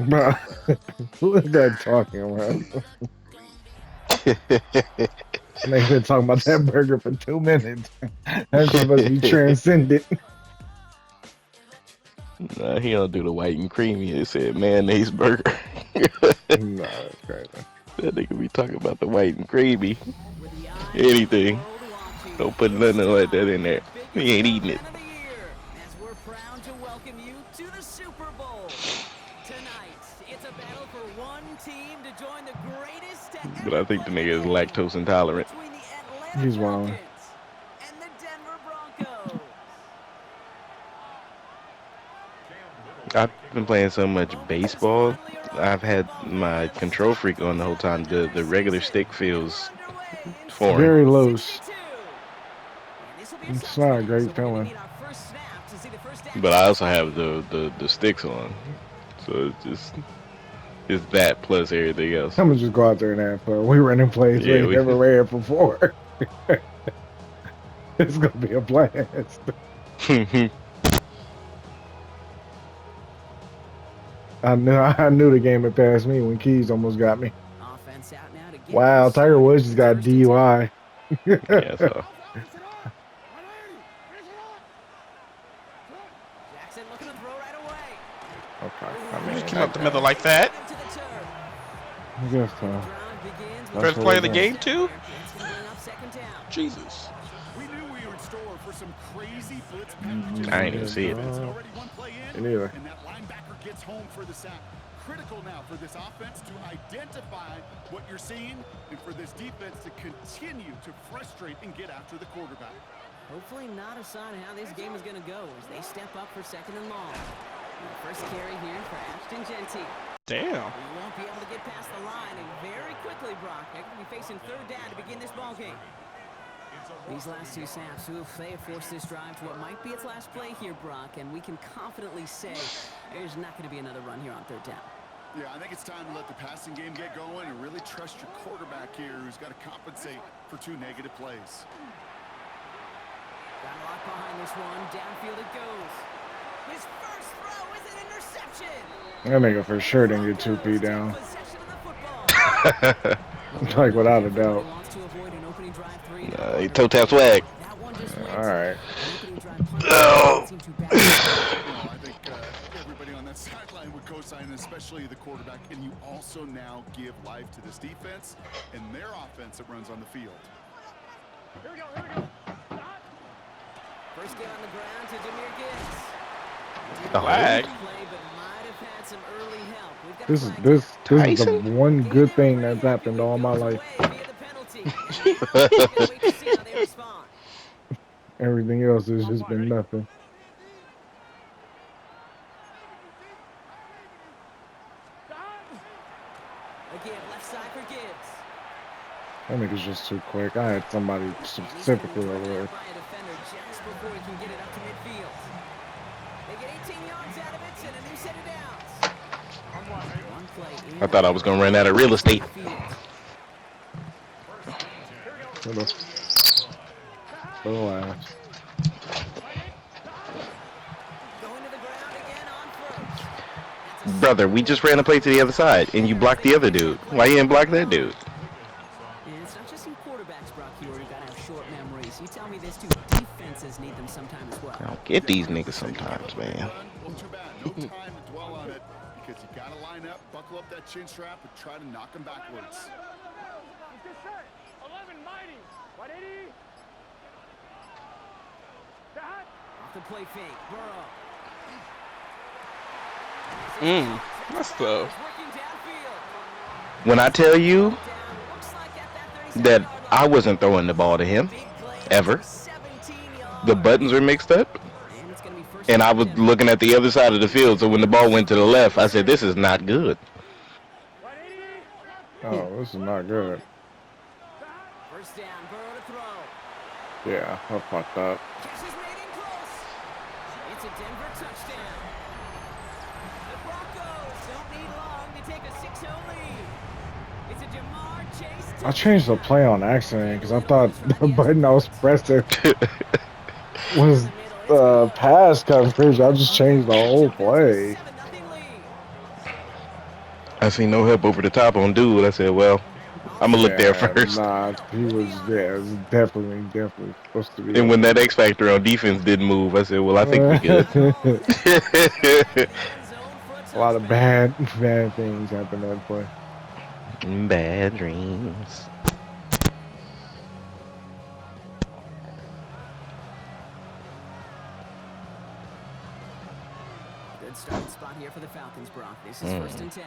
Bro, who is that talking about? They've been talking about that burger for 2 minutes. That shit must be transcendent. Nah, he don't do the white and creamy. It said mayonnaise burger. Nah, that's crazy. That nigga be talking about the white and creamy. Anything. Don't put nothing like that in there. He ain't eating it. As we're proud to welcome you to the Super Bowl. Tonight, it's a battle for one team to join the greatest to But I ever think the play the nigga is game. lactose intolerant. Between the Atlanta He's wrong. Falcons and the Denver Broncos. I've been playing so much baseball. I've had my control freak on the whole time. The regular stick feels foreign. Very loose. It's not a great feeling. But I also have the sticks on. So it's that plus everything else. I'm gonna just go out there and have fun. We running plays we Yeah, ain't never ran before. It's gonna be a blast. I knew the game had passed me when Keys almost got me. Wow, Tiger Woods just got DUI. Yeah, so Okay, I You mean, just came up the middle like that. I guess so. First what play we're of the doing. game too. Jesus. We knew we were in store for some crazy blitz packages. I ain't even see it. It's already one play in, Me neither. and that linebacker gets home for the sack. Critical now for this offense to identify what you're seeing and for this defense to continue to frustrate and get after the quarterback. Hopefully not a sign of how this game is going to go as they step up for second and long. First carry here for Ashton Genty. Damn. He won't be able to get past the line, and very quickly, Brock, they're going to be facing third down to begin this ball game. These last two snaps, they have forced this drive to what might be its last play here, Brock, and we can confidently say there's not going to be another run here on third down. Yeah, I think it's time to let the passing game get going and really trust your quarterback here who's got to compensate for 2 negative plays. Got a lot behind this one. Downfield it goes. His first throw is an interception. That nigga for sure didn't get 2 feet down. Like, without a doubt. He toe tap swag. All right. Oh. I think everybody on that sideline would co-sign, especially the quarterback, and you also now give life to this defense and their offense that runs on the field. Here we go, here we go. First get on the ground to Demir Gibbs. Flag. This is the one good thing that's happened all my life. Everything else has just been nothing. Again, left side for Gibbs. That nigga's just too quick. I had somebody specifically over there. By a defender just before he can get it up to midfield. They get 18 yards out of it and a new set of downs. One play I thought I was gonna run out of real estate. Relax. Brother, we just ran a play to the other side, and you blocked the other dude. Why you didn't block that dude? And it's not just in quarterbacks, Brock, you gotta have short memories. You tell me this too, defenses need them sometime as well. I don't get these niggas sometimes, man. Well, too bad. No time to dwell on it because you got to line up, buckle up that chin strap, and try to knock them backwards. Off the play fake, Burrow. That's slow. When I tell you that I wasn't throwing the ball to him, ever, the buttons are mixed up, and I was looking at the other side of the field, so when the ball went to the left, I said, this is not good. Oh, this is not good. First down, Burrow to throw. Yeah, I fucked up. Catch is made in close. It's a Denver touchdown. The Broncos don't need long to take a 6-0 lead. It's a Jamar Chase. I changed the play on accident because I thought the button I was pressing was pass coverage. I just changed the whole play. I see no help over the top on dude. I said, well, I'm gonna look there Yeah, first. nah, he was. Yeah, it was definitely supposed to be And when over that X Factor on defense didn't move, I said, well, I think we good. there. A lot of bad things happened that play. Bad dreams. Good starting spot here for the Falcons, Brock. This is 1st and 10.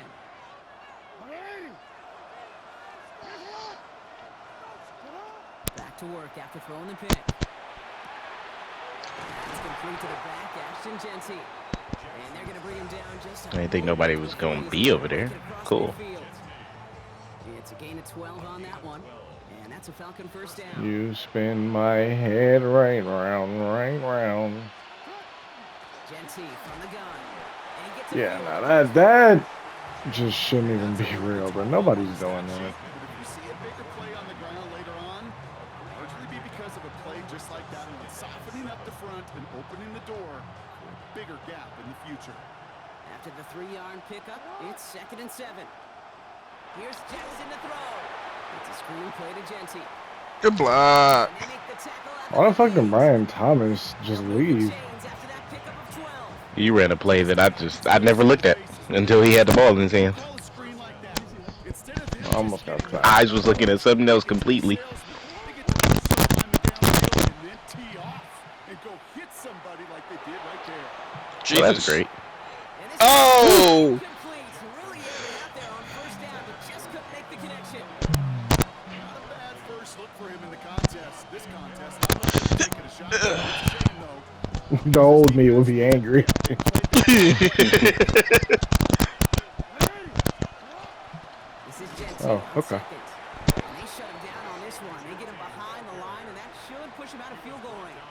Back to work after throwing the pick. That's complete to the back, Ashton Genty. And they're going to bring him down just I didn't think nobody was gonna be over there. Cool. It's a gain of 12 on that one. And that's a Falcon first down. You spin my head right round, right round. Genty from the gun. And he gets Yeah, now that just shouldn't even be real, but nobody's doing that. But if you see a bigger play on the ground later on, it'll largely be because of a play just like that one, softening up the front and opening the door for a bigger gap in the future. After the 3-yard pickup, it's 2nd and 7. Here's Jackson to throw. It's a screen play to Genty. Good block. And they make the tackle out Why the fuck did lead. Brian Thomas just leave? Chains after that pickup of 12. He ran a play that I never looked at until he had the ball in his hands. Call a screen like that. Instead of them I almost got sacked. Eyes was looking at something else completely. they get to push sometime downfield and then tee off and go hit somebody like they did right there. Jesus. Well, that's great. And this Oh! is complete. Really aimed out there on 1st down, but just couldn't make the connection. Not a bad first look for him in the contest. This contest, not really taking a shot. It's a shame, though. The old me would be angry. This is Genty Oh, on okay. 2nd. And they shut him down on this one. They get him behind the line, and that should push him out of field goal range.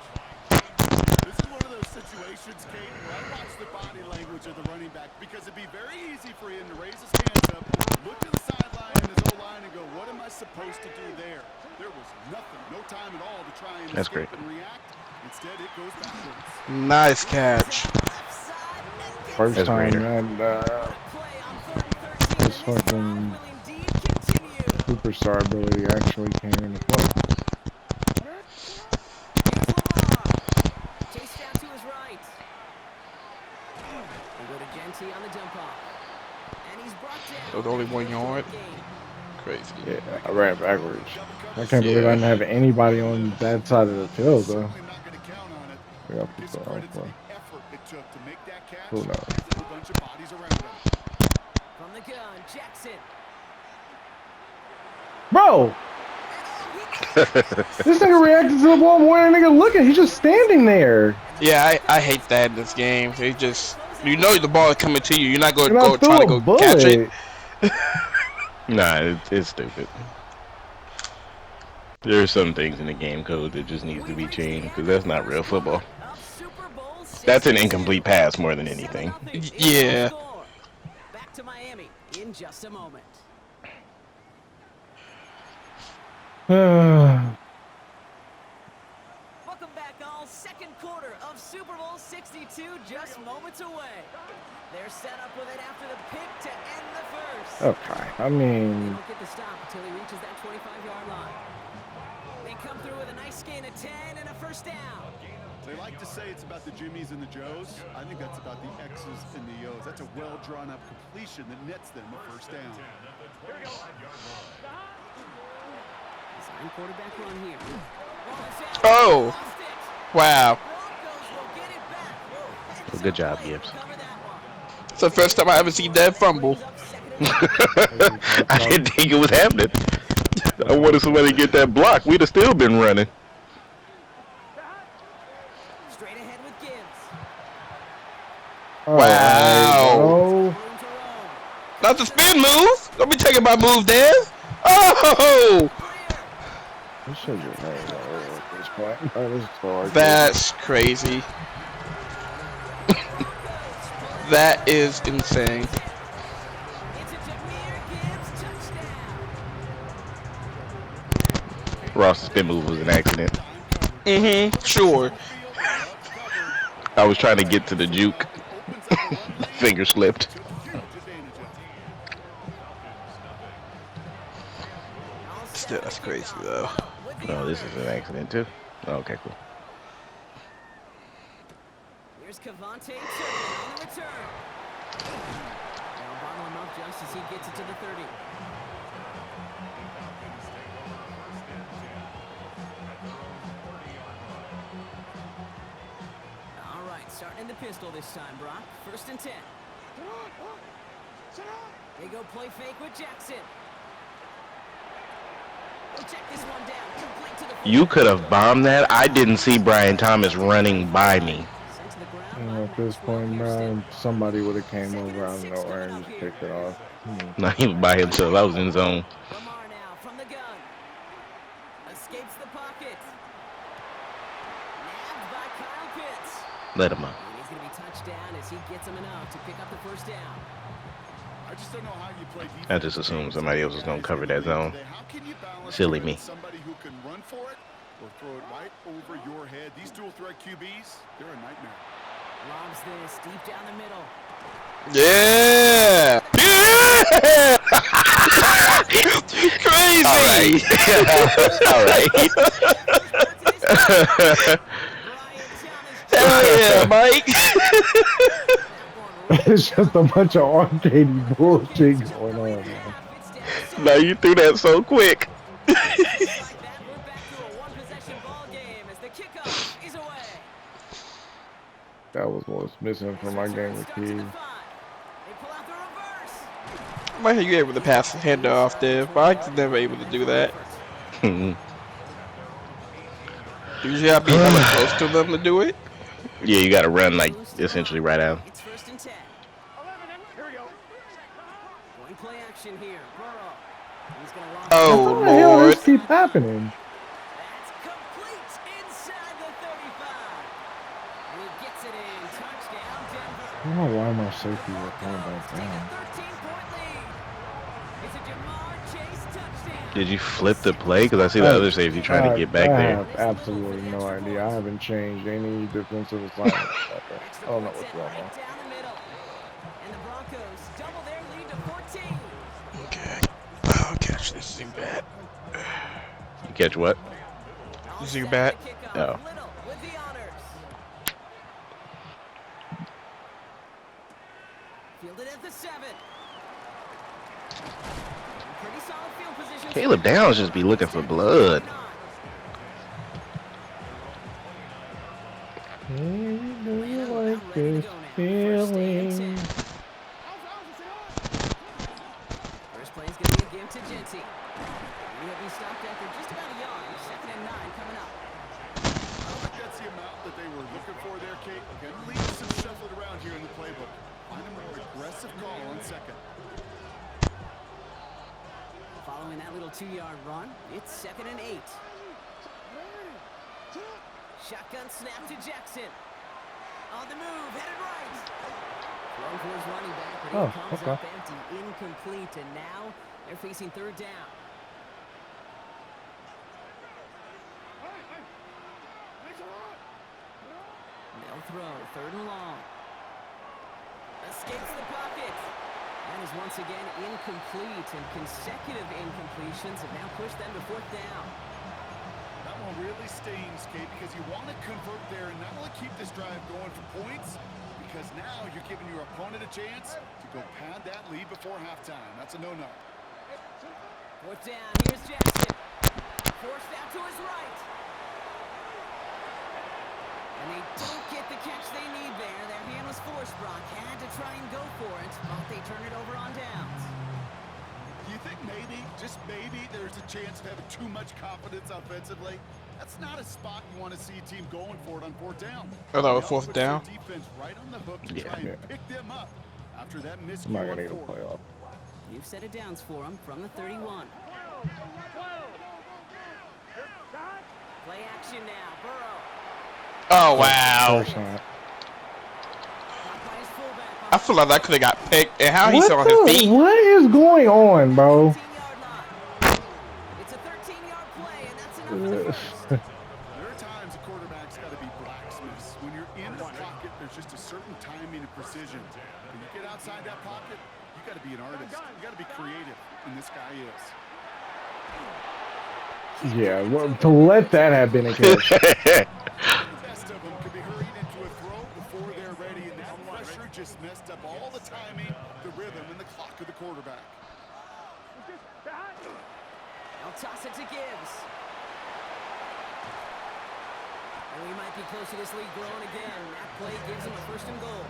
This is one of those situations, Kate, where I watch the body language of the running back because it'd be very easy for him to raise his hands up, look to the sideline and his O-line and go, what am I supposed to do there? There was nothing, no time at all to try and That's escape great. and react. Instead, it goes backwards. Nice catch. Left side, and then gets First That's time greater. that play on 3rd and 13. this And this drive fucking will indeed continue. superstar ability actually came into play. Here's Lamar. Chase down to his right. They go to Genty on the dump off. And he's brought down. That was only 1 yard. Game. Crazy. Yeah, I ran backwards. I can't believe I didn't have anybody on that side of the field though. Certainly not going to count on it. Yeah, Gives credit to the effort it took to make that catch. Who knows? There's a bunch of bodies around him. From the gun, Jackson. Bro, this nigga reacted to the ball more than nigga looking. He's just standing there. Yeah, I hate that in this game. They just, you know the ball is coming to you. You're not going to And I go try to threw a go catch it. bullet. Nah, it's stupid. There are some things in the game code that just needs to be changed because that's not real football. That's an incomplete pass more than anything. Yeah. Back to Miami in just a moment. Welcome back, all. 2nd quarter of Super Bowl 62, just moments away. They're set up with it after the pick to end the first. Okay, I They mean, don't get the stop until he reaches that 25-yard line. They come through with a nice gain of 10 and a first down. They like to say it's about the Jimmies and the Joes. I think that's about the X's and the O's. That's a well-drawn-up completion that nets them a first down. Design quarterback run here. Oh. Wow. Well, good job, Gibbs. It's the first time I ever seen that fumble. I didn't think it was happening. I wanted somebody to get that block. We'd have still been running. Straight ahead with Gibbs. Wow. bro. Room to roam. Not the spin move. Don't be taking my move, Dan. Oh. This shit is right at this point. Oh, this is hard. That's crazy. That is insane. It's a Jameer Gibbs touchdown. Ross's spin move was an accident. Sure. I was trying to get to the juke. Finger slipped. Still, that's crazy though. Oh, this is an accident too. Oh, okay, cool. Here's Cavante Turpin on the return. Now bottle him up just as he gets it to the 30. All right, starting in the pistol this time, Brock. 1st and 10. They go play fake with Jackson. We'll check this one down. Complete to the You could have bombed that. I didn't see Brian Thomas running by me. At this point, man, somebody would have came over out of nowhere and just picked it off. Not even by himself. I was in zone. Lamar now from the gun. Escapes the pocket. Nabbed by Kyle Pitts. Let him up. And he's going to be touched down as he gets him enough to pick up the 1st down. I just don't know how you play defense. I just assumed somebody else was going to cover that zone. How can you balance Silly me. somebody who can run for it or throw it right over your head? These dual threat QBs, they're a nightmare. Lobs this deep down the middle. Yeah! Yeah! Crazy! All right. Hell yeah, Mike! It's just a bunch of arcade bullshit going on, man. No, you threw that so quick. We're back to a one-possession ball game as the kickoff is away. That was what was missing from my game with Keys. They pull out the reverse. I might have you able to pass the handoff there, but I was never able to do that. Usually I'd be hella close to them to do it. Yeah, you got to run like essentially right out. It's 1st and 10. Here we go. Going play action here. Burrow. He's going to lock Oh, What the hell Lord. this keep happening? That's complete inside the 35. And he gets it in. Touchdown, Denver. I don't know why my safety was going back Take a down. 13-point lead. It's a Jamar Chase touchdown. Did you flip the play? Because I see the other safety trying to get back I there. have absolutely no idea. I haven't changed any defensive assignments. I don't know what's going on. Right down the middle. And the Broncos double their lead to 14. Okay. Oh, catch this thing bad. You catch what? This thing bad. Oh. Little with the honors. Fielded at the 7. Pretty solid field position. Caleb Downs just be looking for blood. Hey, do you like this feeling? First play is going to be a give to Jency. He'll be stopped after just about a yard. 2nd and 9 coming up. I don't think that's the amount that they were looking for there, Kate. Can leave some shuffled around here in the playbook. Find a more aggressive call on 2nd. Following that little 2-yard run, it's 2nd and 8. Shotgun snap to Jackson. On the move, headed right. Throw for his running back, but he comes up empty, incomplete, and now they're facing 3rd down. They'll throw, 3rd and long. Escapes the pocket. And is once again incomplete, and consecutive incompletions have now pushed them to 4th down. That one really stings, Kate, because you want to convert there and not only keep this drive going for points, because now you're giving your opponent a chance to go pad that lead before halftime. That's a no-no. 4th down, here's Jackson. Forced out to his right. And they don't get the catch they need there. Their hand was forced, Brock. Had to try and go for it, but they turn it over on downs. Do you think maybe, just maybe, there's a chance of having too much confidence offensively? That's not a spot you want to see a team going for it on 4th down. I thought it was 4th down. Defense right on the hook to Yeah. try and pick them up after that missed. I'm not gonna get a playoff. You've set it downs for them from the 31. Play action now, Burrow. Oh, wow. First time. I feel like that could have got picked. And how he's What on his the- feet. What is going on, bro? 13-yard line. It's a 13-yard play, and that's enough for the first. There are times a quarterback's got to be blacksmiths. When you're in the pocket, there's just a certain timing and precision. When you get outside that pocket, you got to be an artist. You got to be creative, and this guy is. Yeah, well, to let that have been a catch. Even the best of them could be hurried into a throw before they're ready, and that pressure just messed up all the timing, the rhythm, and the clock of the quarterback. I'll toss it to Gibbs. And we might be close to this lead growing again. That play gives him a 1st and goal.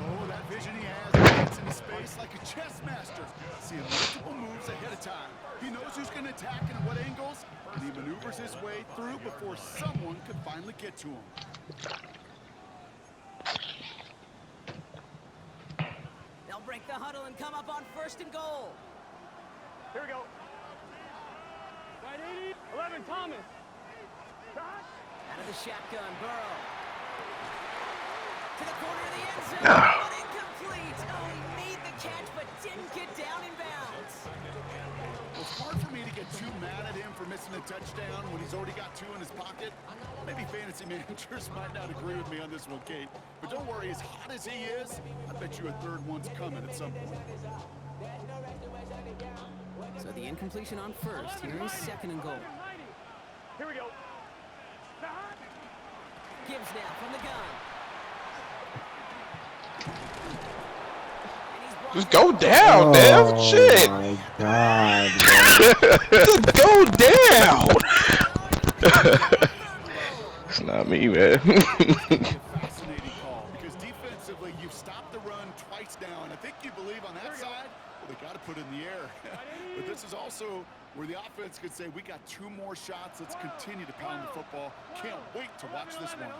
Oh, that vision he has, he gets into space like a chess master, seeing multiple moves ahead of time. He knows who's going to attack and at what angles, and he maneuvers his way through before someone could finally get to him. They'll break the huddle and come up on 1st and goal. Here we go. Right 80, 11, Thomas. Out of the shotgun, Burrow. To the corner of the end zone, but incomplete. Oh, he made the catch, but didn't get down in bounds. It's hard for me to get too mad at him for missing a touchdown when he's already got 2 in his pocket. Maybe fantasy managers might not agree with me on this one, Kate. But don't worry, as hot as he is, I bet you a 3rd one's coming at some point. So the incompletion on 1st. Here is 2nd and goal. Here we go. Gibbs now from the gun. Just go down, man. Shit. Oh my God, Just go down. It's not me, man. Fascinating call, because defensively, you've stopped the run twice now, and I think you believe on that side, well, they got to put it in the air. But this is also where the offense could say, we got 2 more shots. Let's continue to pound the football. Can't wait to watch this one.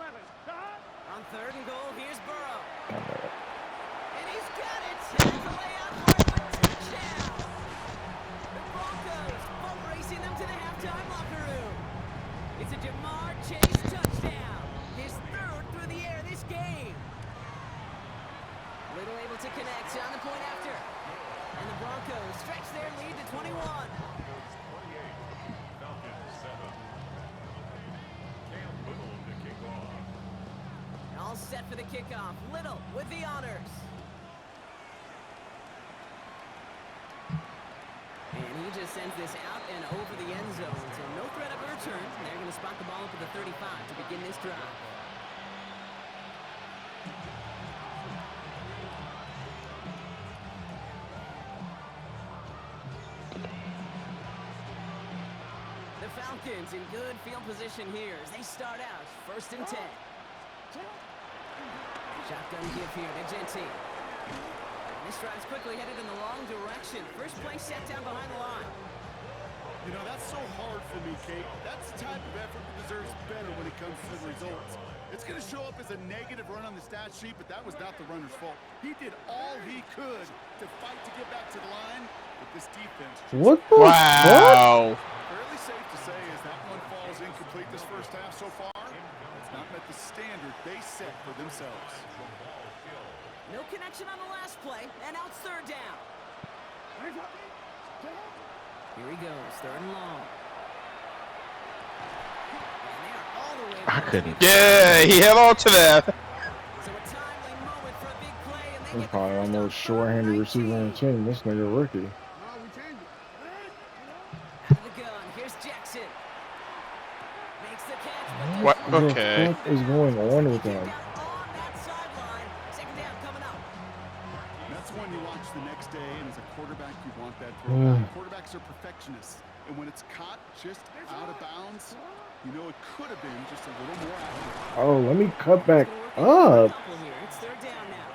On 3rd and goal, here's Burrow. And he's got it. And the layout for a touchdown. The Broncos boat racing them to the halftime locker room. It's a Jamar Chase touchdown. His 3rd through the air this game. Little able to connect on the point after. And the Broncos stretch their lead to 21. All set for the kickoff. Little with the honors. And he just sends this out and over the end zone. So no threat of a return. They're going to spot the ball up at the 35 to begin this drive. The Falcons in good field position here as they start out 1st and 10. Shotgun give here to Genty. This drive's quickly headed in the wrong direction. First play set down behind the line. You know, that's so hard for me, Kate. That's the type of effort that deserves better when it comes to the results. It's going to show up as a negative run on the stat sheet, but that was not the runner's fault. He did all he could to fight to get back to the line, but this defense... What the Wow. Fairly safe to say as that one falls incomplete this 1st half so far. It's not met the standard they set for themselves. No connection on the last play, and now it's 3rd down. Here he goes, 3rd and long. And they are all the way I couldn't. Yeah, he held on to that. So a timely moment for a big play, and they He's get probably the first almost short-handed receiver on the team. This nigga rookie. out of the gun. Here's Jackson. Makes the catch. but What? there's Okay. What is going on with down him? on that sideline. 2nd down coming up. That's one you watch the next day, and as a quarterback, you want that throw. Quarterbacks are perfectionists, and when it's caught just out of bounds, you know it could have been just a little more accurate. Oh, let me cut back Gonna work up. it for a couple here. It's 3rd down now.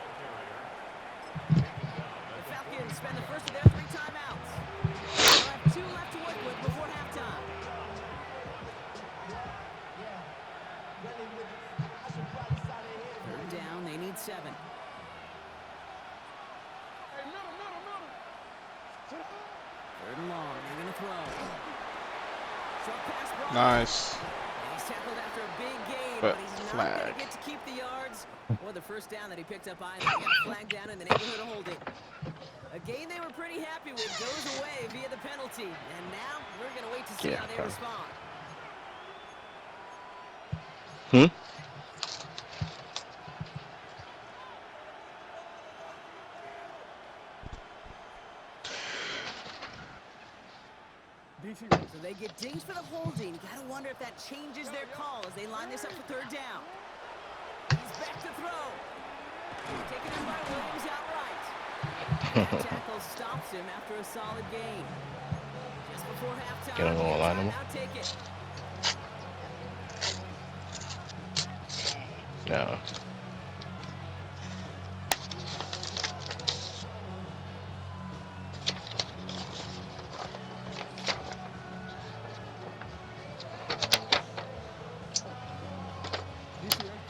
The Falcons spend the first of their 3 timeouts. They'll have 2 left to work with before halftime. 3rd down, they need 7. 3rd and long, they're going to throw. Short pass brought in. Nice. And he's tackled after a big gain, But but he's not flag. going to get to keep the yards or the 1st down that he picked up either. He got a flag down in the neighborhood of holding. A gain they were pretty happy with goes away via the penalty. And now we're going to wait to see how they respond. So they get dinged for the holding. You gotta wonder if that changes their call as they line this up for third down. He's back to throw. Taken in by Williams outright. That tackle stops him after a solid gain. Just before halftime. Get on the line. Now take it. No.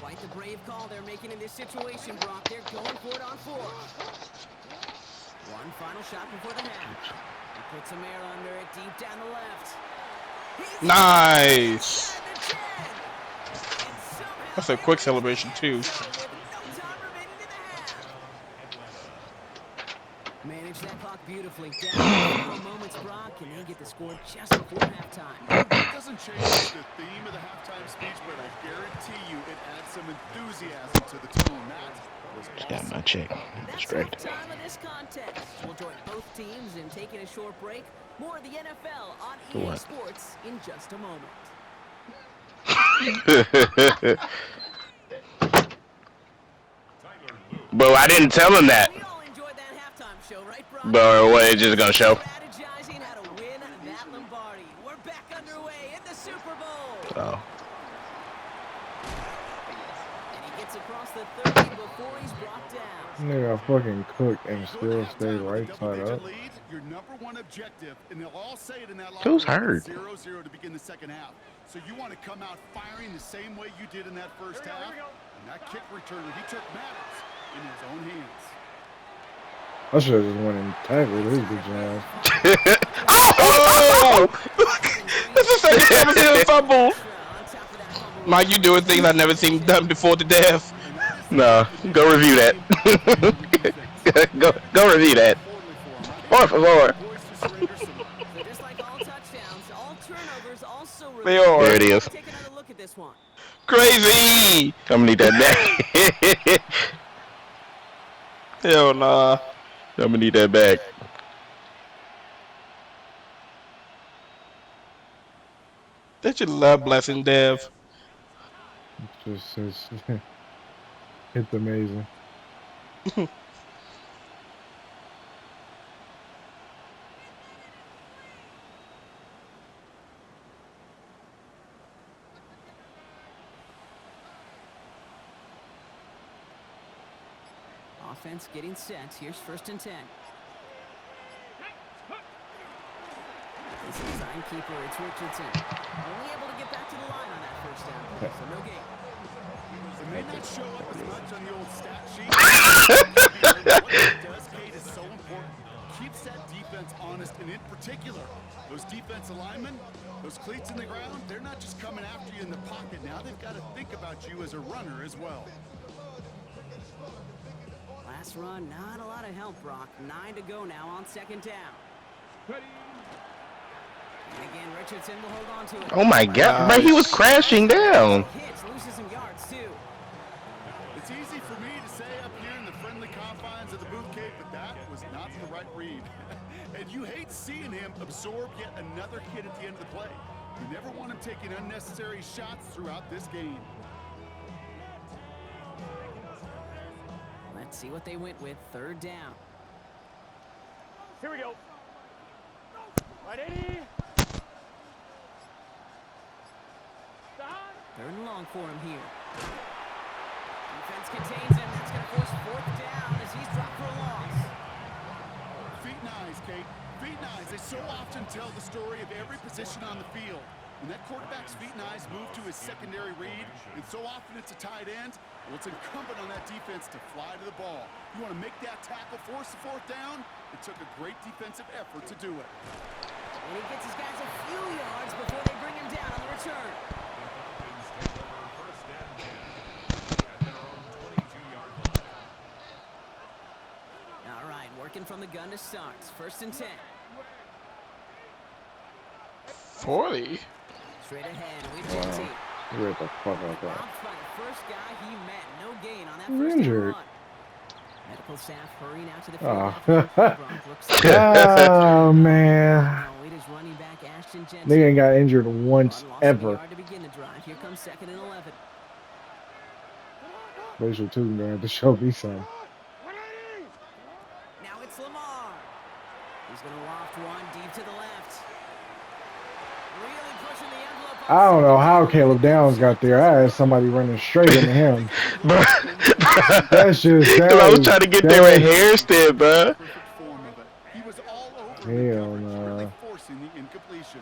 Quite the brave call they're making in this situation, Brock. They're going for it on fourth. One final shot before the half. He puts some air under it deep down the left. Nice. That's a quick celebration too. Manage that clock beautifully. Down moments, Brock, and they get the score just before halftime. It doesn't change the theme of the halftime speech, but I guarantee you it adds some enthusiasm to the tone. That was awesome. Yeah, my chick. That's Distracted. halftime of this contest. We'll join both teams in taking a short break. More of the NFL on EA What? Sports in just a moment. Bro, I didn't tell him that. We all enjoyed that halftime show, right, Brock? Bro, what, it's just gonna show? Strategizing how to win that Lombardi. We're back underway in the Super Bowl. Oh. And he gets across the 30 before he's brought down. Nigga fucking cooked and still stay right side up. Lead, your number one objective, and they'll all say it in that Who's locker room, hurt? 0-0 to begin the second half. So you want to come out firing the same way you did in that first half. And that kick returner, he took matters in his own hands. I should have just went and tackled his bitch ass. Oh! That's the second time I've seen a fumble. Mike, you doing things I've never seen done before to death. No, go review that. go review that. Por favor. So just like all touchdowns, all turnovers also They are. There it is. Take another look at this one. Crazy. I'm gonna need that back. Hell nah. I'm gonna need that back. That you love blessing Dev. It's it's amazing. Offense getting set. Here's 1st and 10. This design keeper, it's Richardson. Only able to get back to the line on that first down. So no gain. It may not show up as much on the old stat sheet. What it does, Kate, is so important. Keeps that defense honest, and in particular, those defense linemen, those cleats in the ground, they're not just coming after you in the pocket. Now they've got to think about you as a runner as well. Last run, not a lot of help, Brock. 9 to go now on 2nd down. And again, Richardson will hold on to it. Oh my god, bro, he was crashing down. Hits, loses some yards too. It's easy for me to say up here in the friendly confines of the booth, Kate, but that was not the right read. And you hate seeing him absorb yet another hit at the end of the play. You never want him taking unnecessary shots throughout this game. Let's see what they went with. 3rd down. Here we go. Right 80. 3rd and long for him here. Defense contains him. That's going to force 4th down as he's dropped for a loss. Feet and eyes, Kate. Feet and eyes. They so often tell the story of every position on the field. When that quarterback's feet and eyes move to his secondary read, and so often it's a tight end, well, it's incumbent on that defense to fly to the ball. You want to make that tackle, force the 4th down? It took a great defensive effort to do it. And he gets his guys a few yards before they bring him down on the return. All right, working from the gun to start. 1st and 10. 40. Straight ahead with JT. Get the fuck out there. Robbed by the first guy he met. No gain on that You're first down injured. run. Medical staff hurrying out to the Oh. field. Oh man. It is running back Ashton gents. Nigga ain't got injured once One loss of a ever. yard to begin the drive. Here comes 2nd and 11. Rachel too gonna have to show me some. Now it's Lamar. He's going to loft one deep to the left. Really pushing the envelope. I don't know how Caleb Downs got there. I had somebody running straight into him. Bro. That's just Because I was trying to get there at hair step, bro. Perfect form of it. He was all over him in Hell coverage, really no. forcing the incompletion.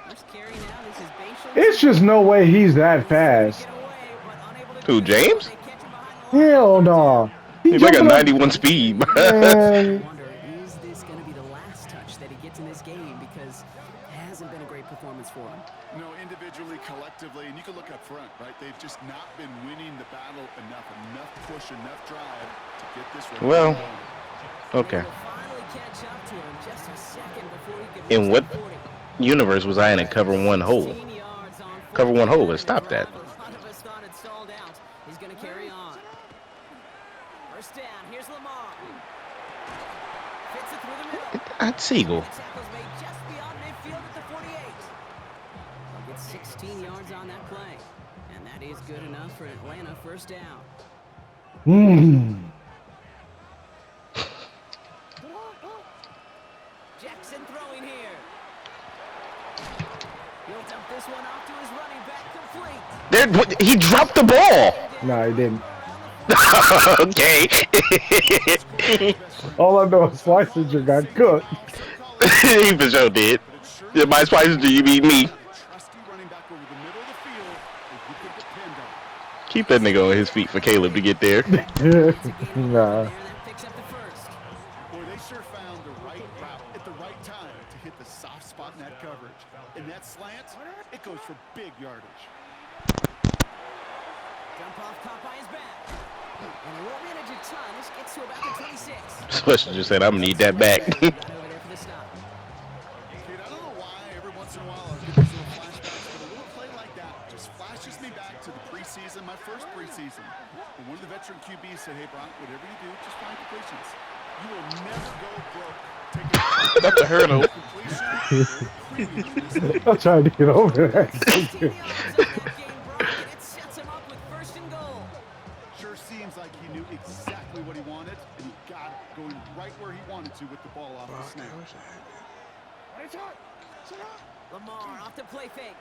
First carry now. This is Basham. It's just no way he's that fast. Who, James? Hell no. He's like a jumping up- 91 speed, bro. Man, Wonder, is this going to be the last touch that he gets in this game? Because it hasn't been a great performance for him. No, individually, collectively, and you can look up front, right? They've just not been winning the battle enough push, enough drive to get this one. Well, okay. In what universe was I in a cover one hole? Cover one hole, let's stop that. He's going to carry on. First down, here's Lamar. Fits it through the middle. Siegel. The tackle's made just beyond midfield at the 48. They'll get 16 yards on that play. And that is good enough for Atlanta first down. Jackson throwing here. He'll dump this one off to his running back, complete. He dropped the ball. no, he didn't. Okay. All I know is Slicer got cooked. He for sure did. Yeah, my spices, do you beat me? Trusty running back over the middle of the field that you can depend on. Keep that nigga on his feet for Caleb to get there. Nah. Boy, they sure found the right route at the right time to hit the soft spot in that coverage. And that slant, it goes for big yardage. Jump off, caught by his back. And he won't manage a ton. This gets to about the 26. Special just said, I'm gonna need that back. Over there for the stop. Kid, I don't know why every once in a while I'll get these little flashbacks, but a little play like that just flashes me back to the preseason, my first preseason. And one of the veteran QBs said, hey, Brock, whatever you do, just find completions. You will never go broke. That's a hurdle. I'm trying to get over that. 16 yards on that game, Brock, and it sets him up with 1st and goal. Sure seems like he knew exactly what he wanted, and he got it going right where he wanted to with the ball off the snap. Lamar off the play fake.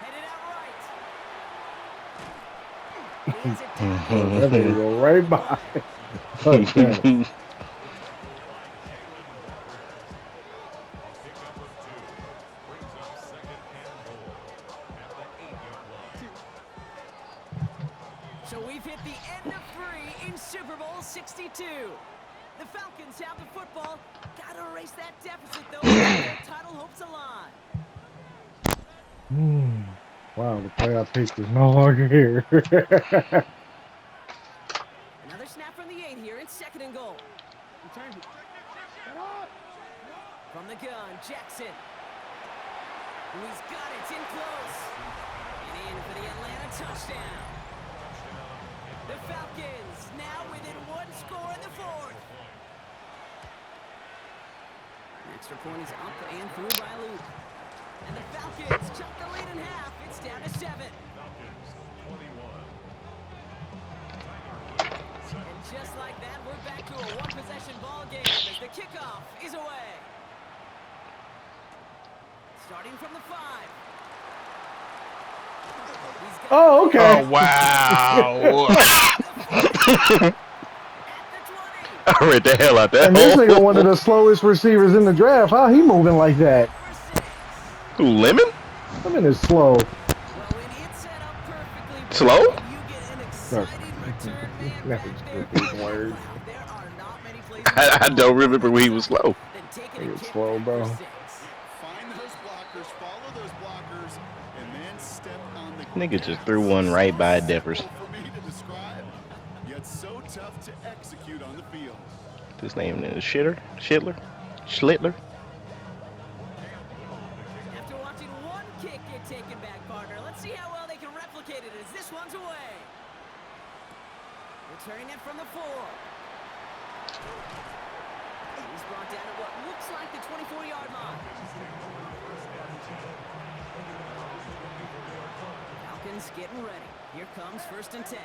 Headed out right. He has it down. That nigga go right by. Touchdown. So we've hit the end of 3 in Super Bowl 62. The Falcons have the football. Got to erase that deficit, though. Their title hopes alive. Wow, the play I picked is no longer here. Another snap from the 8 here. It's 2nd and goal. From the gun, Jackson. He's got it. It's in close. And in for the Atlanta touchdown. The Falcons now within 1 score in the 4th. An extra point is up and through by Luke. And the Falcons chunk the lead in half. It's down to 7. And just like that, we're back to a one-possession ball game as the kickoff is away. Starting from the 5. Oh, okay. Oh, wow. I read the hell out that And this hole. nigga one of the slowest receivers in the draft. How he moving like that? Who, Lemon? Lemon is slow. Slow? That was a big word. I don't remember when he was slow. Nigga slow, bro. Find those blockers, follow those blockers, and then step on the Nigga just threw one right by Devers. for me to describe. Yet so tough to execute on the field. His name is Schlittler. After watching one kick get taken back, partner, let's see how well they can replicate it as this one's away. Returning it from the 4. He's brought down at what looks like the 24-yard line. Offense getting ready. Here comes 1st and 10.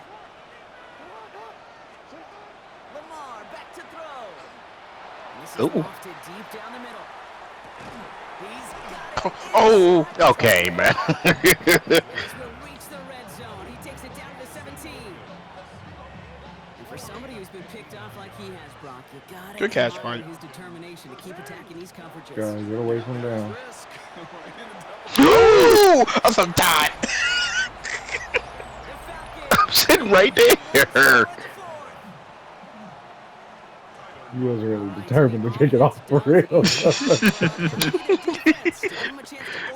Lamar back to throw. And this is lofted deep down the middle. He's got it. Oh, okay, man. This will reach the red zone. He takes it down to the 17. And for somebody who's been picked off like he has, Brock, you gotta Good catch, admire Mike. his determination to keep attacking these coverages. Gotta get away from down. Ooh, I'm so tired. I'm sitting right there. He wasn't really determined to pick it off for real.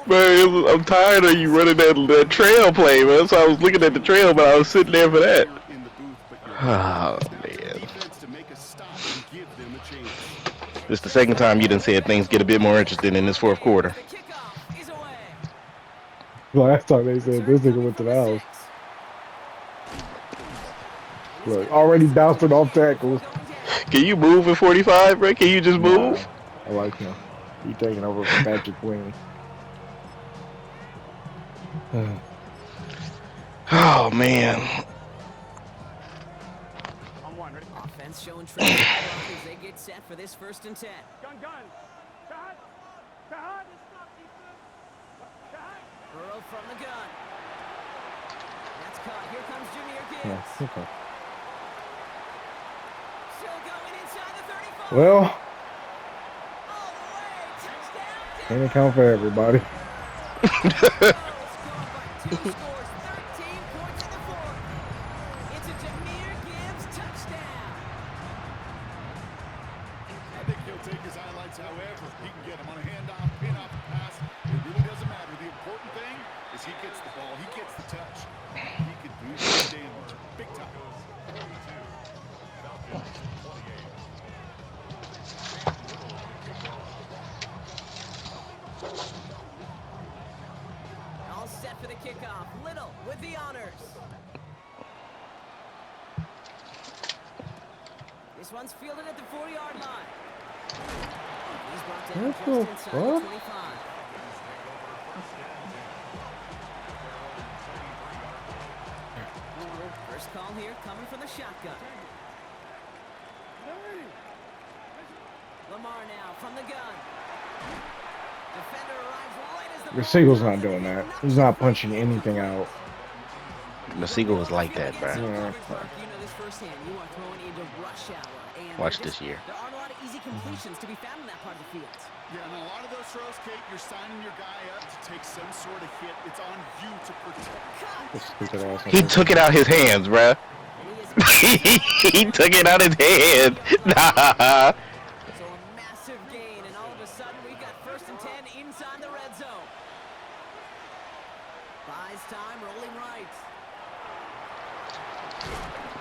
Man, I'm tired of you running that trail play, man. So I was looking at the trail, but I was sitting there for that. Oh, man. This is the second time you done said things get a bit more interesting in this 4th quarter. Last time they said this nigga went to the house. Look, already bouncing off tackles. Can you move in 45, bro? Can you just move? Nah, I like him. He taking over from Patrick Queen. Oh, man. Offense showing traffic as they get set for this 1st and 10. Gun. Burrow from the gun. That's caught. Here comes Jahmyr Gibbs. Yeah, okay. Still going inside the 35. Well, All the way. Touchdown. can't account for everybody. Two scores, 13 points in the 4th. It's a Jahmyr Gibbs touchdown. I think he'll take his highlights however he can get them on a handoff, pin-off, pass. It really doesn't matter. The important thing is he gets the ball. He gets the touch. He could do some damage. Big time. All set for the kickoff. Little with the honors. This one's fielded at the 40-yard line. He's brought down What just the inside the fuck? 25. First call here coming from the shotgun. Lamar now from the gun. Defender arrives right as The Seagull's not doing that. He's not punching anything out. The Seagull was like that, bro. Yeah. You know this firsthand. You are throwing into rush hour. And Watch this year. There aren't a lot of easy completions to be found in that part of the field. Yeah, and a lot of those throws, Kate, you're signing your guy up to take some sort of hit. It's on you to protect. This stupid ass. He took it out his hands, bro. He took it out his hand. Nah. So a massive gain, and all of a sudden we've got 1st and 10 inside the red zone. Buys time, rolling right.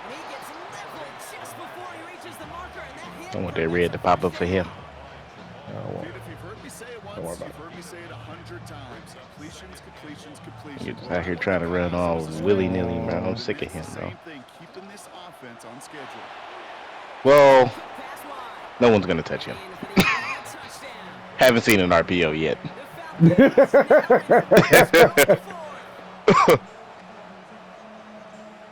And he gets leveled just before he reaches the marker, and that hit. I want that red to pop up for him. Dude, if you've heard me say it once, you've heard me say it 100 times. Completions. You're just out here trying to run all willy-nilly, man. I'm sick of him, though. Same thing, keeping this offense on schedule. Well, Pass wide. no one's going to touch him. And for the touchdown. Haven't seen an RPO yet.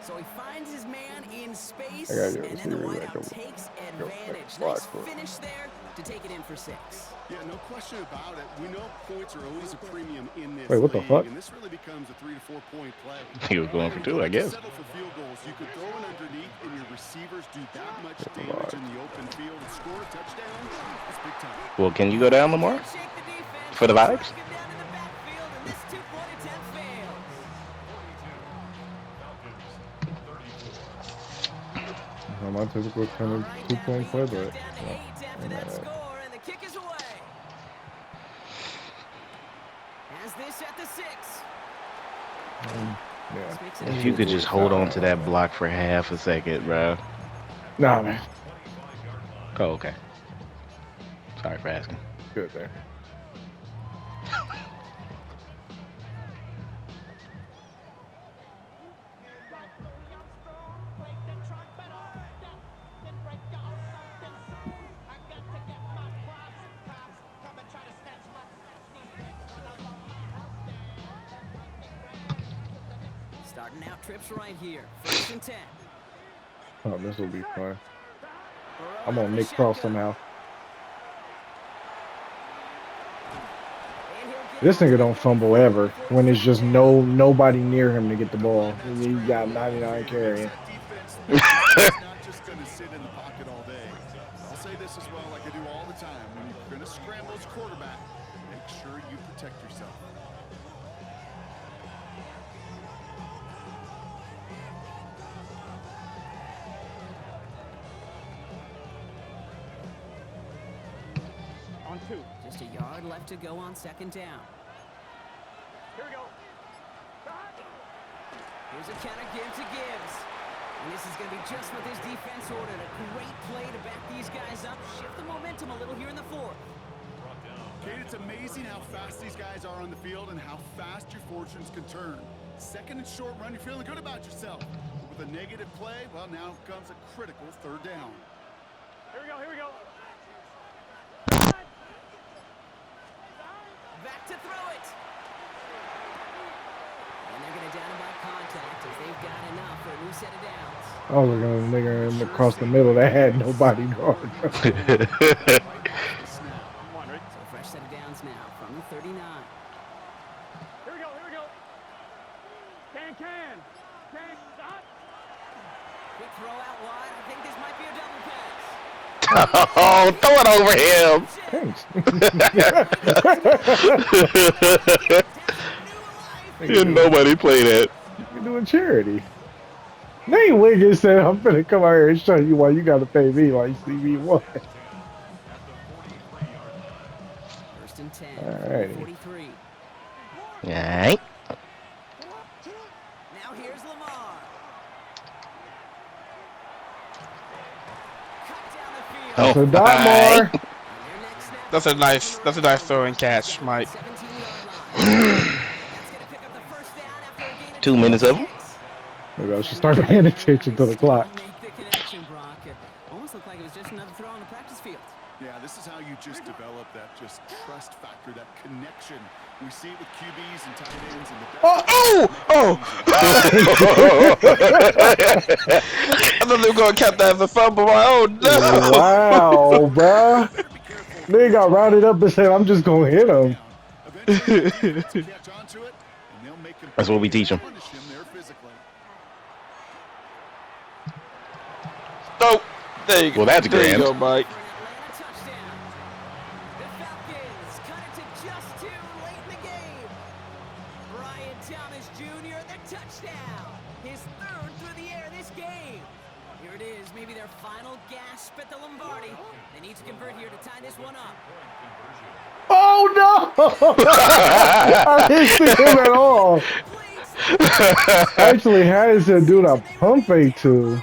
So he finds his man in space, I gotta get and a then the receiver that wideout can takes go advantage. block Nice for it. finish there to take it in for 6. Yeah, no question about it. We know points are always a premium in this Wait, what the league, fuck? and this really becomes a 3 to 4 point play. He was going for 2, I guess. Settle for field goals. You could throw it underneath, and your receivers do that much damage in the open field. Score a touchdown. That's big time. Well, can you go down, Lamar? Shake the defense. For the vibes? Him down in the backfield, and this two-point attempt fails. My typical kind of 2-point play, but Down to 8 after that score, and the kick is away. Has this at the 6. yeah. If you could just hold on to that block for half a second, bro. Nah, man. Oh, okay. Sorry for asking. Good there. Starting out trips right here. 1st and 10. Oh, this will be fun. I'm on Nick Cross somehow. This nigga don't fumble ever when it's just nobody near him to get the ball. He got 99 carrying. Not just going to sit in the pocket all day. I'll say this as well, like I do all the time. When you're going to scramble as quarterback, make sure you protect yourself. On 2. Just a yard left to go on 2nd down. Here we go. Here's a counter give to Gibbs. And this is going to be just what this defense ordered. A great play to back these guys up. Shift the momentum a little here in the 4th. Kate, it's amazing how fast these guys are on the field and how fast your fortunes can turn. 2nd and short run, you're feeling good about yourself. But with a negative play, well, now comes a critical 3rd down. Here we go, here we go. Back to throw it. And they're going to down him by contact as they've got enough for a new set of downs. I was looking at a nigga across the middle that had nobody guard. So fresh set of downs now from the 39. Here we go, here we go. Can. Stop. Quick throw out wide. I think this might be a double pass. Oh, throw it over him. Thanks. Nobody play that. You're doing charity. Nate Wiggins said, I'm finna come out here and show you why you gotta pay me like CB1. 1st and 10. Alrighty. 43. Alright. Now here's Lamar. Cut down the field. Oh, So Dot alright. Moore. And their next snap. That's a nice throw and catch, Mike. 17-yard line. That's going to pick up the 1st down after a gain of 2 minutes of them. Maybe I should start paying attention to the clock. Make the connection, Brock. It almost looked like it was just another throw on the practice field. Yeah, this is how you just develop that just trust factor, that connection. We see it with QBs and tight ends and the I thought they were going to count that as a fumble. Oh, no. Wow, bruh. Nigga got rounded up and said, I'm just gonna hit him. Eventually, catch on to it, and they'll make him That's what we teach 'em. punish him there physically. Oh, there you go. Well, that's there you grand. go, Mike. For an Atlanta touchdown. The Falcons cut it to just 2 late in the game. Brian Thomas Jr., the touchdown. His 3rd through the air this game. Here it is, maybe their final gasp at the Lombardi. They need to convert here to tie this one up. Oh no! I didn't see him at all. Actually, had to do a pump fake too.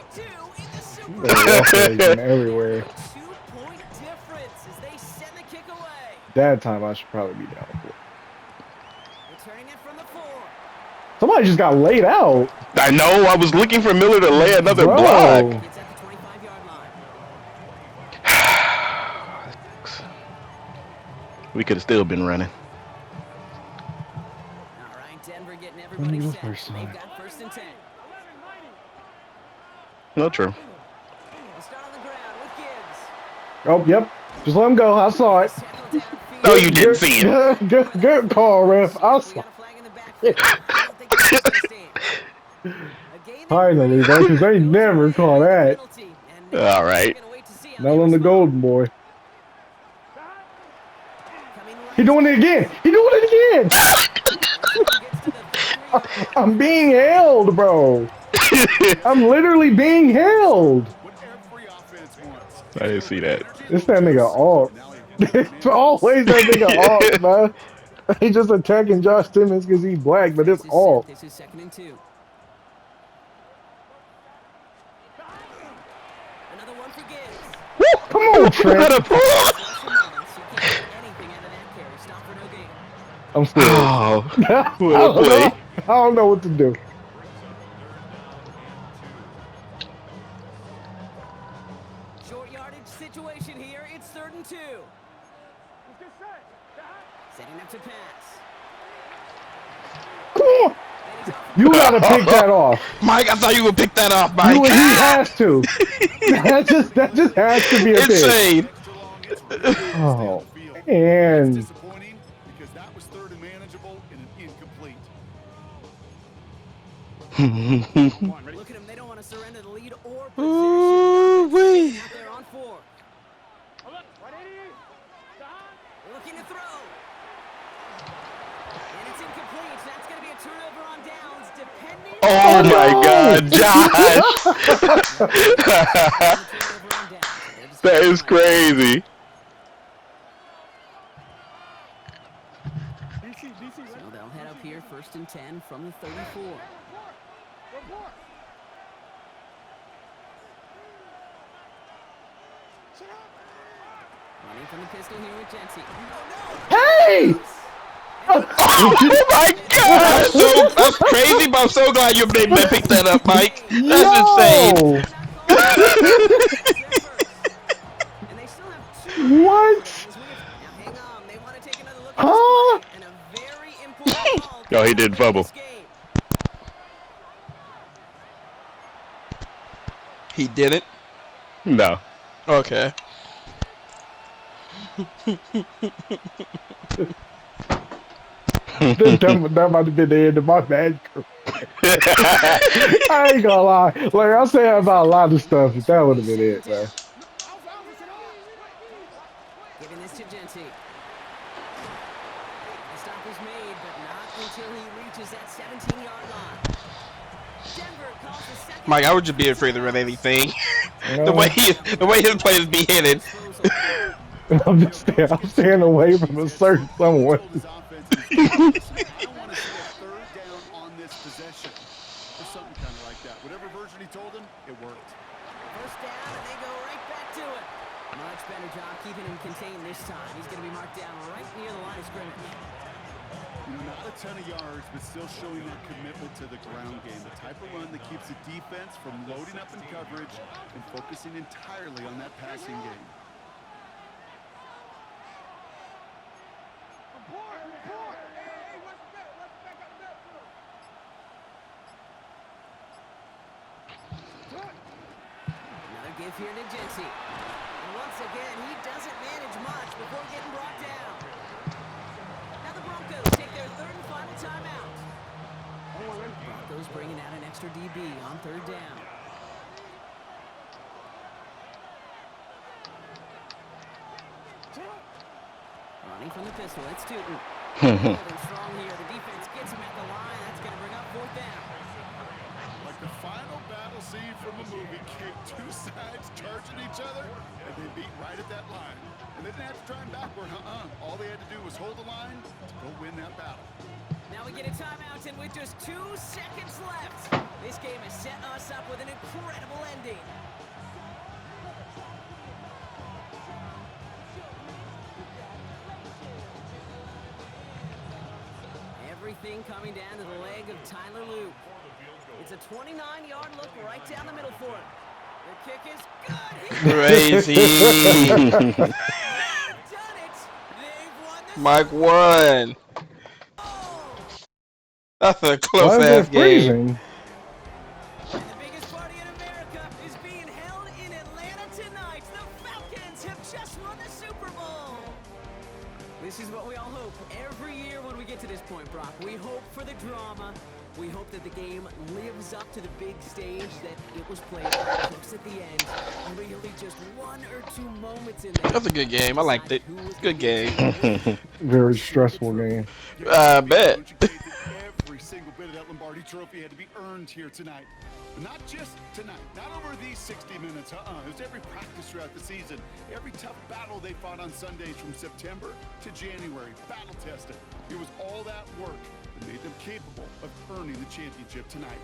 Everywhere. 2-point difference as they send the kick away. That time I should probably be down for it. Returning it from the 4. Somebody just got laid out. I know. I was looking for Miller to lay another Bro. block. It's at the 25-yard line. We could have still been running. All right, Denver getting everybody the set. first They've time. got 1st and 10. No, true. They start on the ground with Gibbs. Oh, yep. Just let him go. I saw it. Tackle downfield. No, you didn't see it. Good call, ref. I We saw got a flag in the backfield. I don't think that's gonna stand. A gain Finally, bro, because they never call that. penalty, and now All we're right. gonna wait to see how Not they on the respond. golden boy. Coming right He doing it again. He doing it again. gets to the 33-yard I'm being held, bro. I'm literally being held. What every offense wants. I didn't see that. It's that nigga off. It's always that nigga off, man. He just attacking Josh Timmons because he's black, but it's This is off. set. This is 2nd and 2. Another one for Gibbs. Woo, come on, Trent. What a pull! Rushing moments. You can't get anything out of that carry. Stop for no gain. I'm scared. Oh, what a play. I don't know what to do. Short yardage situation here. It's 3rd and 2. Setting up to pass. Come on. And You gotta pick that off. Mike, I thought you would pick that off, Mike. He has to. That just has to be a pick. Insane. Oh, and Disappointing because that was third and manageable and an incomplete. Look at them. They don't want to surrender the lead or Ooh-wee. possession. Out there on 4. Looking to throw. And it's incomplete. That's going to be a turnover on downs, depending Oh my God, Josh! That is crazy. So they'll head up here, 1st and 10 from the 34. Running from the pistol here with Jency. hey! Oh my God! That's crazy, but I'm so glad you made me pick that up, Mike. That's Yo! insane. And they still have 2 What? Now hang on, they want to take another look at Huh? this play, and a very important call. Oh, he did fumble. He didn't? No. Okay. That might have been the end of my Madden career. I ain't gonna lie. Like I say about a lot of stuff, but that would have been it, man. Giving this to Jency. The stop is made, but not until he reaches that 17-yard line. Denver calls the second. Mike, I would just be afraid to run anything. You the know? way his players be hitting. I'm staying away from a certain someone. I don't want to see a third down on this possession. Or something kind of like that. Whatever version he told him, it worked. First down, and they go right back to it. Much better job keeping him contained this time. He's going to be marked down right near the line of scrimmage. Not a ton of yards, but still showing that commitment to the ground game. The type of run that keeps the defense from loading up in coverage and focusing entirely on that passing game. Another give here to Jency. And once again, he doesn't manage much before getting brought down. Now the Broncos take their 3rd and final timeout. Broncos bringing out an extra DB on 3rd down. Running from the pistol, it's Tootin. Holding strong here. The defense gets him at the line. That's going to bring up 4th down. Like the final battle scene from a movie, Kate, 2 sides charging each other, and they beat right at that line. And they didn't have to try and backward, All they had to do was hold the line to go win that battle. Now we get a timeout, and with just 2 seconds left, this game has set us up with an incredible ending. Everything coming down to the leg of Tyler Luke. It's a 29-yard look right down the middle for him. The kick is good. Crazy. They've done it. They've won the Mike won. That's a Why close is ass it game. freezing? And the biggest party in America is being held in Atlanta tonight. The Falcons have just won the Super Bowl. This is what we all hope every year when we get to this point, Brock. We hope for the drama. We hope that the game lives up to the big stage that it was played close at the end. Really just 1 or 2 moments in there. That's a good game. I liked it. Good game. Very stressful game. I bet. Every single bit of that Lombardi trophy had to be earned here tonight. But not just tonight, not over these 60 minutes, It was every practice throughout the season, every tough battle they fought on Sundays from September to January, battle tested. It was all that work that made them capable of earning the championship tonight.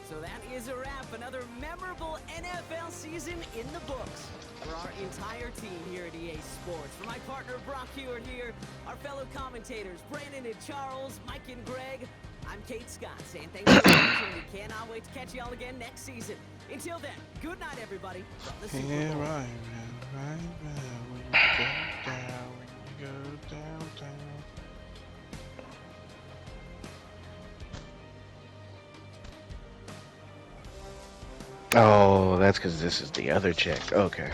So that is a wrap. Another memorable NFL season in the books for our entire team here at EA Sports. For my partner Brock Hewitt here, our fellow commentators Brandon and Charles, Mike and Greg, I'm Kate Scott saying thanks for watching. We cannot wait to catch y'all again next season. Until then, good night everybody from the Super Bowl. Yeah, right now, when you go down, when you go downtown. Oh, that's because this is the other check. Okay.